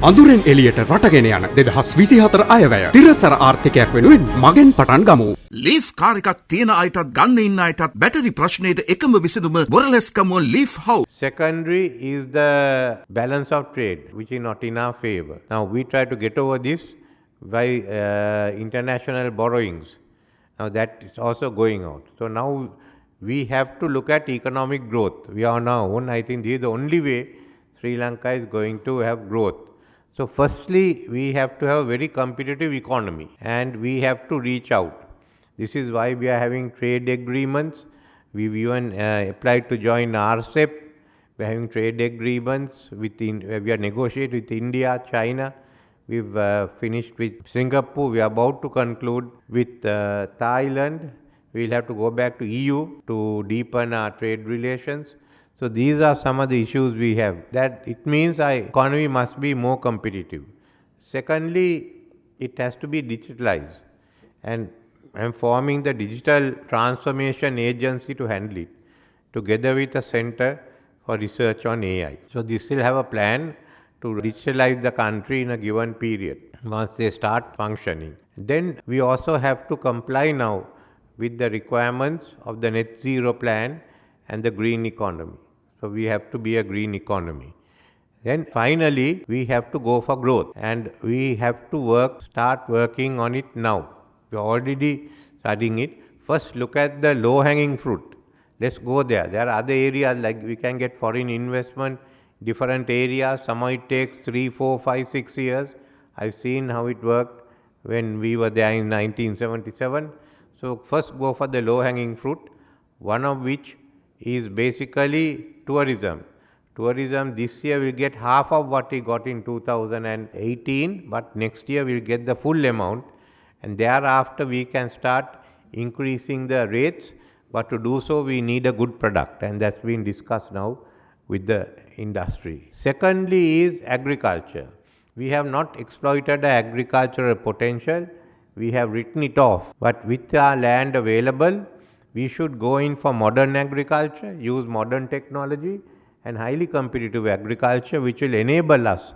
අඳුරෙන් එළියට රටගෙන යන 2024 අයවැය තිරසර ආර්ථිකයක් වෙනුවෙන් මගෙන් පටන් ගමු. ලීෆ් කාර් එකක් තියෙන අයටත් ගන්න ඉන්න අයටත් බැටරි ප්‍රශ්නයට එකම විසඳුම Borales Kamuwa Leaf House. Secondary is the balance of trade, which is not in our favor. Now we try to get over this by international borrowings. Now that is also going out. So now we have to look at economic growth. We are on our own. I think this is the only way Sri Lanka is going to have growth. So firstly, we have to have a very competitive economy and we have to reach out. This is why we are having trade agreements. We've even applied to join RCEP. We are having trade agreements we are negotiating with India, China. We've finished with Singapore. We are about to conclude with Thailand. We'll have to go back to EU to deepen our trade relations. So these are some of the issues we have. That it means our economy must be more competitive. Secondly, it has to be digitalized. And I'm forming the Digital Transformation Agency to handle it, together with a center for research on AI. So they still have a plan to digitalize the country in a given period once they start functioning. Then we also have to comply now with the requirements of the net zero plan and the green economy. So we have to be a green economy. Then finally, we have to go for growth and we have to start working on it now. We are already studying it. First look at the low hanging fruit. Let's go there. There are other areas like we can get foreign investment, different areas. Somehow it takes 3, 4, 5, 6 years. I've seen how it worked when we were there in 1977. So first go for the low hanging fruit, one of which is basically tourism. Tourism this year will get half of what we got in 2018, but next year we'll get the full amount, and thereafter we can start increasing the rates, but to do so we need a good product, and that's been discussed now with the industry. Secondly is agriculture. We have not exploited the agricultural potential. We have written it off, but with our land available, we should go in for modern agriculture, use modern technology and highly competitive agriculture, which will enable us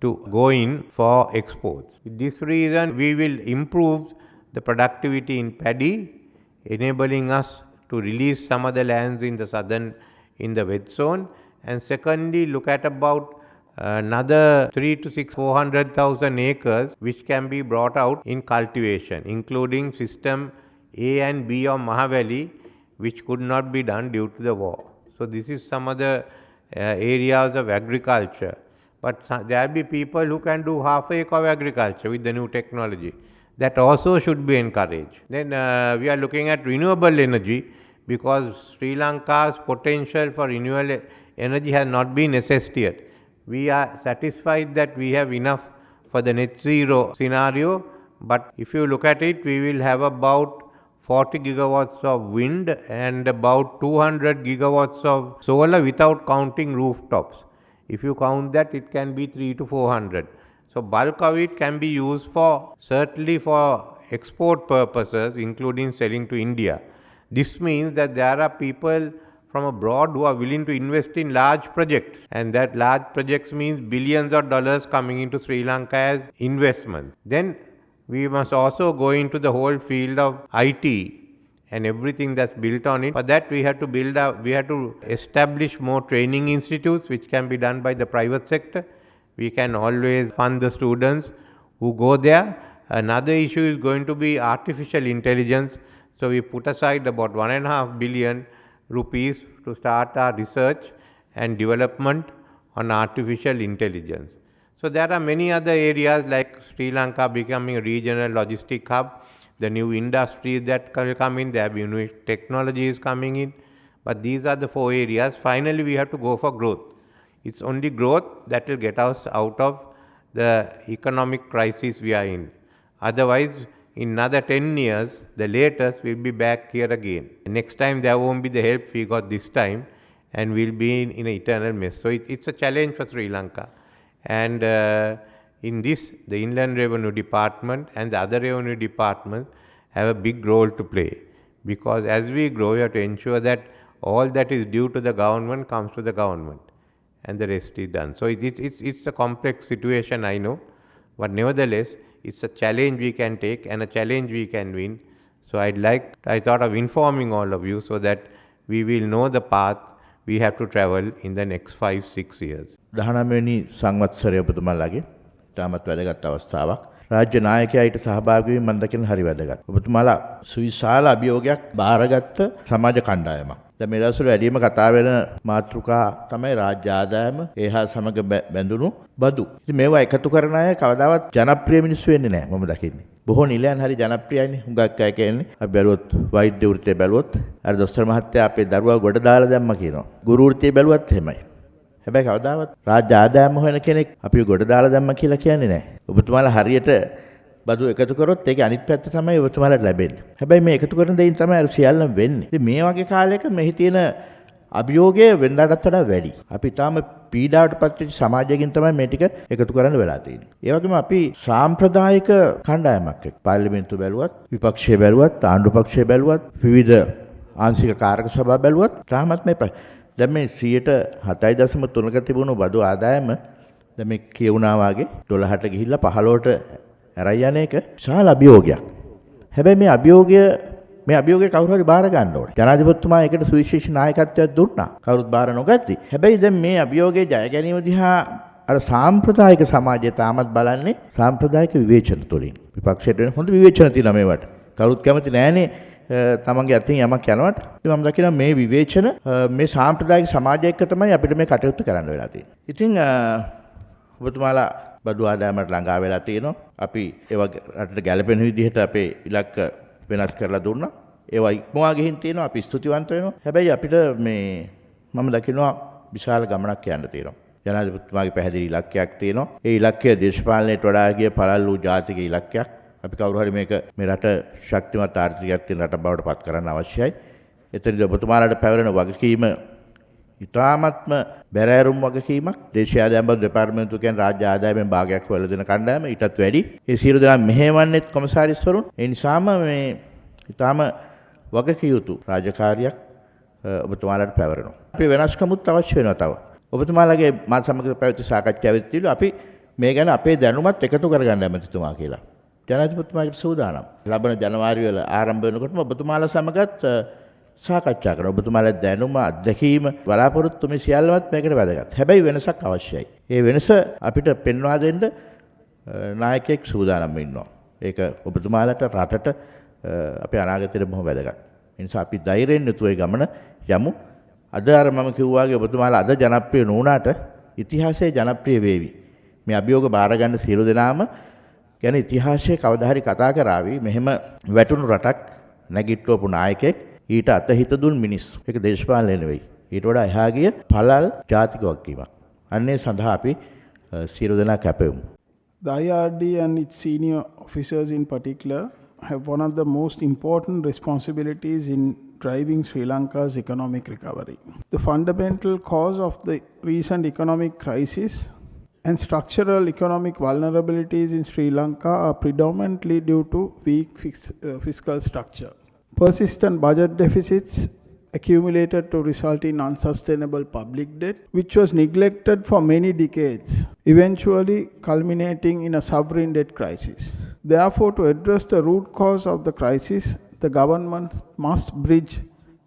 to go in for exports. With this reason, we will improve the productivity in paddy, enabling us to release some of the lands in the wet zone. And secondly, look at about another 400,000 acres which can be brought out in cultivation, including system A and B of Mahavali, which could not be done due to the war. So this is some of the areas of agriculture. But there will be people who can do half acre of agriculture with the new technology. That also should be encouraged. Then we are looking at renewable energy because Sri Lanka's potential for renewable energy has not been assessed yet. We are satisfied that we have enough for the net zero scenario, but if you look at it, we will have about 40 gigawatts of wind and about 200 gigawatts of solar without counting rooftops. If you count that, it can be 300 to 400. So bulk of it can be used certainly for export purposes, including selling to India. This means that there are people from abroad who are willing to invest in large projects, and that large projects means billions of dollars coming into Sri Lanka as investment. Then we must also go into the whole field of IT and everything that's built on it. For that we have to establish more training institutes, which can be done by the private sector. We can always fund the students who go there. Another issue is going to be artificial intelligence. So we put aside about 1.5 billion rupees to start our research and development on artificial intelligence. So there are many other areas like Sri Lanka becoming a regional logistic hub, the new industries that will come in, there will be new technologies coming in, but these are the 4 areas. Finally, we have to go for growth. It's only growth that will get us out of the economic crisis we are in. Otherwise, in another 10 years, the latest, we'll be back here again. Next time, there won't be the help we got this time, and we'll be in an eternal mess. So it's a challenge for Sri Lanka. And in this, the Inland Revenue Department and the other revenue departments have a big role to play. Because as we grow, we have to ensure that all that is due to the government comes to the government. and the rest is done. So it's a complex situation, I know, but nevertheless, it's a challenge we can take and a challenge we can win. So I thought of informing all of you so that we will know the path we have to travel in the next 5-6 years. 19වෙනි සංවත්සරය ඔබතුමාලාගේ තාමත් වැදගත් අවස්ථාවක්. රාජ්‍ය නායකයාට සහභාගී වීම මම දකින හරි වැදගත්. ඔබතුමාලා සුවිශාල අභියෝගයක් බාරගත්ත සමාජ කණ්ඩායමක්. දැන් මේ දවස්වල වැඩිම කතා වෙන මාතෘකා තමයි රාජ්‍ය ආදායම ඒහා සමග බැඳුණු බදු. ඉතින් මේවා එකතු කරන අය කවදාවත් ජනප්‍රිය මිනිස්සු වෙන්නේ නැහැ මම දකින්නේ. බොහෝ නිලයන් හරි ජනප්‍රියයිනේ. හුඟක් අය කියන්නේ අපි බැලුවොත් වෛද්‍ය වෘත්තිය බැලුවොත් අර දොස්තර මහත්තයා අපේ දරුවා ගොඩ දාලා දැම්මා කියනවා. ගුරු වෘත්තිය බැලුවත් එහෙමයි. හැබැයි කවදාවත් රාජ්‍ය ආදායම හොයන කෙනෙක් අපි ගොඩ දාලා දැම්මා කියලා කියන්නේ නැහැ. ඔබතුමාලා හරියට බදු එකතු කරොත් ඒකේ අනිත් පැත්ත තමයි ඔබතුමාලාට ලැබෙන්නේ. හැබැයි මේ එකතු කරන දෙයින් තමයි අර සියල්ලම වෙන්නේ. ඉතින් මේ වගේ කාලයක මෙහි තියෙන අභියෝගය වෙනදාටත් වඩා වැඩි. අපි තාම පීඩාවට පත්වෙච්ච සමාජයකින් තමයි මේ ටික එකතු කරන්න වෙලා තියෙන්නේ. ඒ වගේම අපි සාම්ප්‍රදායික කණ්ඩායමක් එක්ක පාර්ලිමේන්තුව බැලුවත්, විපක්ෂය බැලුවත්, ආණ්ඩු පක්ෂය බැලුවත්, විවිධ ආංශික කාරක සභා බැලුවත් තාමත් මේ දැන් මේ 7.3% තිබුණු බදු ආදායම දැන් මේ කියුණා වාගේ 12ට ගිහිල්ලා 15ට ඇරයි යන එක විශාල අභියෝගයක්. හැබැයි මේ අභියෝගය කවුරු හරි බාර ගන්න ඕනේ. ජනාධිපතිතුමා ඒකට සුවිශේෂී නායකත්වයක් දුන්නා. කවුරුත් බාර නොගත්තී. හැබැයි දැන් මේ අභියෝගයේ ජය ගැනීම දිහා අර සාම්ප්‍රදායික සමාජය තාමත් බලන්නේ සාම්ප්‍රදායික විවේචන තුලින්. විපක්ෂයට වෙන හොඳ විවේචන තියෙනවා මේවට. කවුරුත් කැමති නෑනේ තමන්ගේ අතින් යමක් යනවට. ඉතින් මම දකිනවා මේ විවේචන මේ සාම්ප්‍රදායික සමාජය එක්ක තමයි අපිට මේ කටයුතු කරන්න වෙලා තියෙන්නේ. ඉතින් ඔබතුමාලා බදු ආදායමට ළඟා වෙලා තියෙනවා. අපි ඒවා රටට ගැළපෙන විදිහට අපේ ඉලක්ක වෙනස් කරලා දුන්නා. ඒවා ඉක්මවා ගිහින් තියෙනවා. අපි ස්තුතිවන්ත වෙනවා. හැබැයි අපිට මේ මම දකිනවා විශාල ගමනක් යන්න තියෙනවා. ජනාධිපතිතුමාගේ පැහැදිලි ඉලක්කයක් තියෙනවා. ඒ ඉලක්කය දේශපාලනයට වඩා ගිය පළල් වූ ජාතික ඉලක්කයක්. අපි කවුරු හරි මේක මේ රට ශක්තිමත් ආර්ථිකයක් තියෙන රටක් බවට පත් කරන්න අවශ්‍යයි. එතනදී ඔබතුමාලාට පැවරෙන වගකීම ඉතාමත්ම බැරෑරුම් වගකීමක්. දේශීය ආදායම් බදු දෙපාර්තමේන්තුව කියන්නේ රාජ්‍ය ආදායමෙන් භාගයක් හොයලා දෙන කණ්ඩායම ඊටත් වැඩි. ඒ සියලු දෙනා මෙහෙවන්නේත් කොමසාරිස්වරුන්. ඒ නිසාම මේ ඊටාම වගකිය යුතු රාජකාරියක් ඔබතුමාලාට පැවරෙනවා. අපි වෙනස්කමුත් අවශ්‍ය වෙනවා තව. ඔබතුමාලාගේ මා සමග පැවති සාකච්ඡාවෙදී අපි මේ ගැන අපේ දැනුමත් එකතු කරගන්න ඇමතිතුමා කියලා. ජනාධිපතිතුමාට සූදානම්. ලබන ජනවාරි වල ආරම්භ වෙනකොටම ඔබතුමාලා සමගත් සාකච්ඡා කරනවා. ඔබතුමාලා දැනුම අත්දැකීම බලාපොරොත්තු මේ සියල්ලමත් මේකට වැදගත්. හැබැයි වෙනසක් අවශ්‍යයි. ඒ වෙනස අපිට පෙන්වා දෙන්න නායකයෙක් සූදානම් වෙනවා. ඒක ඔබතුමාලාට රටට අපේ අනාගතයට බොහොම වැදගත්. ඒ නිසා අපි ධෛර්යයෙන් යුතුව ඒ ගමන යමු. අද අර මම කිව්වාගේ ඔබතුමාලා අද ජනප්‍රිය නොවුණාට ඉතිහාසයේ ජනප්‍රිය වේවි. මේ අභියෝග බාර ගන්න සියලු දෙනාම ගැන ඉතිහාසයේ කවදා හරි කතා කරાવી. මෙහෙම වැටුණු රටක් නැගිටවපු නායකයෙක් ඊට අතහිත දුන් මිනිස්සු. ඒක දේශපාලනය නෙවෙයි. ඊට වඩා එහා ගිය පළල් ජාතික වගකීමක්. අන්නේ සඳහා අපි සියලු දෙනා කැපෙමු. The IRD and its senior officers in particular have one of the most important responsibilities in driving Sri Lanka's economic recovery. The fundamental cause of the recent economic crisis and structural economic vulnerabilities in Sri Lanka are predominantly due to weak fiscal structure. Persistent budget deficits accumulated to result in unsustainable public debt, which was neglected for many decades, eventually culminating in a sovereign debt crisis. Therefore, to address the root cause of the crisis, the government must bridge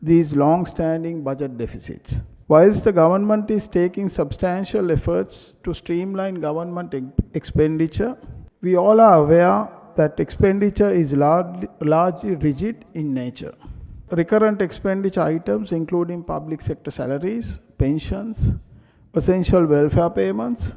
these long-standing budget deficits. Whilst the government is taking substantial efforts to streamline government expenditure, we all are aware that expenditure is largely rigid in nature. Recurrent expenditure items including public sector salaries, pensions, essential welfare payments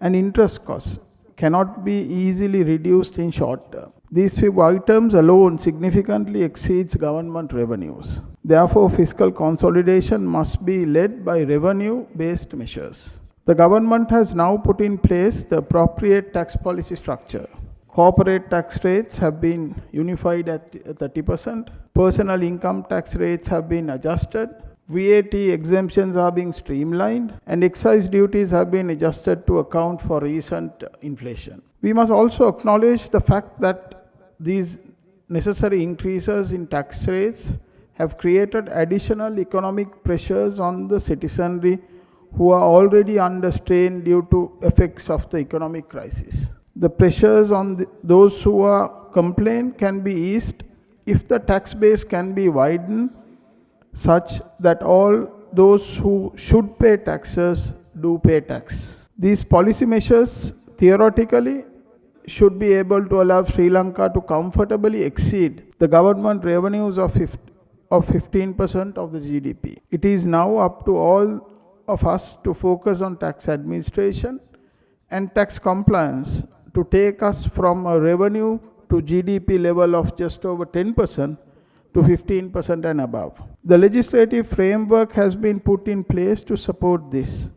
and interest costs cannot be easily reduced in short term. These few items alone significantly exceeds government revenues. Therefore, fiscal consolidation must be led by revenue-based measures. The government has now put in place the appropriate tax policy structure. Corporate tax rates have been unified at 30%. Personal income tax rates have been adjusted. VAT exemptions are being streamlined and excise duties have been adjusted to account for recent inflation. We must also acknowledge the fact that these necessary increases in tax rates have created additional economic pressures on the citizenry who are already under strain due to effects of the economic crisis. The pressures on those who are complain can be eased if the tax base can be widened such that all those who should pay taxes do pay tax. These policy measures theoretically should be able to allow Sri Lanka to comfortably exceed the government revenues of 15% of the GDP. It is now up to all of us to focus on tax administration and tax compliance to take us from a revenue to GDP level of just over 10% to 15% and above. The legislative framework has been put in place to support this,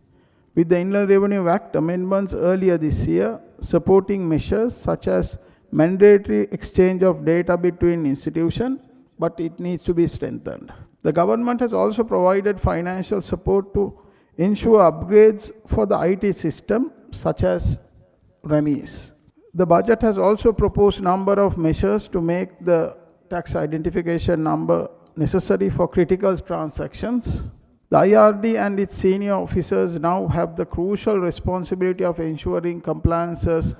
with the Inland Revenue Act amendments earlier this year supporting measures such as mandatory exchange of data between institutions, but it needs to be strengthened. The government has also provided financial support to ensure upgrades for the IT system such as REMIS. The budget has also proposed number of measures to make the tax identification number necessary for critical transactions. The IRD and its senior officers now have the crucial responsibility of ensuring compliances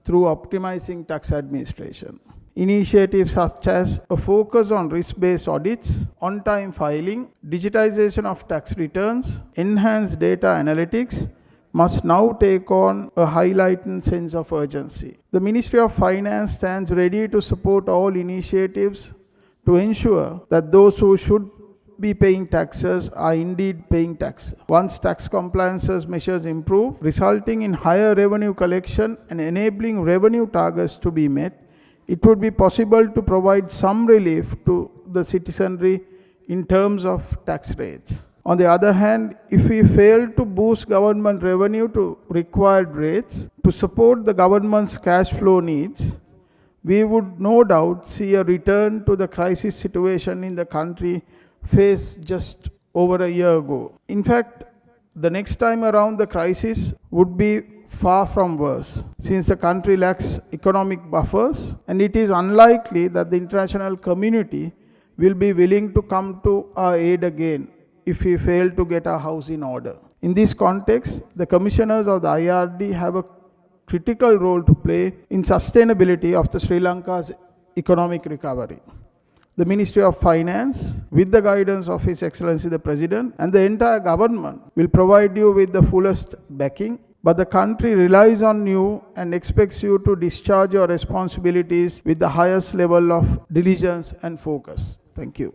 through optimizing tax administration. Initiatives such as a focus on risk-based audits, on-time filing, digitization of tax returns, enhanced data analytics must now take on a heightened sense of urgency. The Ministry of Finance stands ready to support all initiatives to ensure that those who should be paying taxes are indeed paying tax. Once tax compliances measures improve, resulting in higher revenue collection and enabling revenue targets to be met, it would be possible to provide some relief to the citizenry in terms of tax rates. On the other hand, if we fail to boost government revenue to required rates to support the government's cash flow needs, we would no doubt see a return to the crisis situation in the country faced just over a year ago. In fact, the next time around the crisis would be far from worse, since the country lacks economic buffers and it is unlikely that the international community will be willing to come to our aid again if we fail to get our house in order. In this context, the commissioners of the IRD have a critical role to play in sustainability of the Sri Lanka's economic recovery. The Ministry of Finance, with the guidance of His Excellency the President and the entire government, will provide you with the fullest backing, but the country relies on you and expects you to discharge your responsibilities with the highest level of diligence and focus. Thank you.